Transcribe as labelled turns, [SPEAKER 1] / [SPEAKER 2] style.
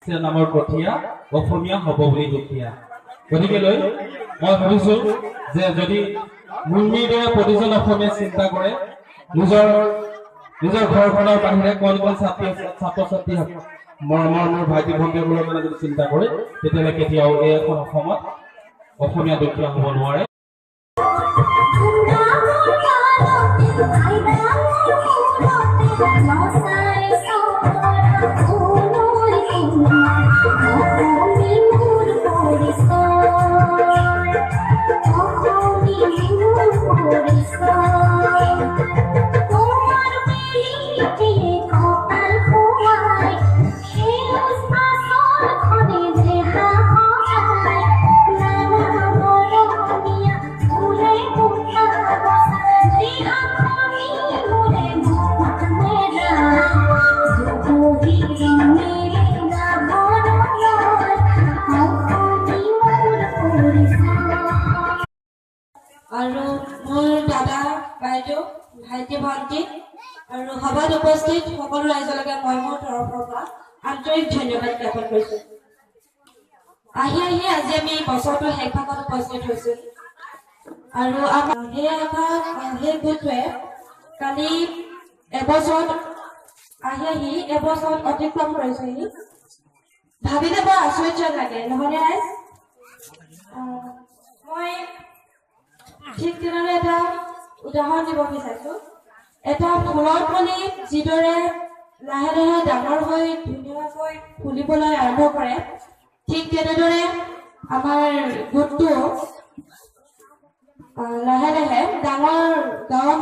[SPEAKER 1] নামৰ কঠীয়া অসমীয়া হ'ব বুলি দুখীয়া। গতিকেলৈ মই ভাবিছো যে যদি মুৰ্মীৰ দৰে প্ৰতিজন অসমীয়া চিন্তা কৰে নিজৰ ঘৰখনৰ বাহিৰে কণ কণ ছাত্ৰ ছাত্ৰী মোৰ ভাইটি ভণ্টিসকলৰ কাৰণে যদি চিন্তা কৰে তেতিয়াহ'লে কেতিয়াও এই এখন অসমত অসমীয়া দুখীয়া হ'ব নোৱাৰে।
[SPEAKER 2] আৰু মোৰ দাদা বাইদেউ ভাইটি ভণ্টি আৰু সভাত উপস্থিত সকলো ৰাইজলৈকে মই মোৰ তৰফৰ পৰা আন্তৰিক ধন্যবাদ জ্ঞাপন কৰিছো। আহি আজি আমি বছৰটো শেষ ভাগত উপস্থিত হৈছো আৰু সেই গোটটোৱে কালি এবছৰত অতিক্ৰম কৰিছেহি। ভাবিলে বৰ আচৰিত লাগে নহয়নে ৰাইজ? মই ঠিক তেনেদৰে এটা উদাহৰণ দিব বিচাৰিছো। এটা ফুলৰ পুলি যিদৰে লাহে লাহে ডাঙৰ হৈ ধুনীয়াকৈ ফুলিবলৈ আৰম্ভ কৰে, ঠিক তেনেদৰে আমাৰ গোটটো লাহে লাহে ডাঙৰ গাঁৱৰ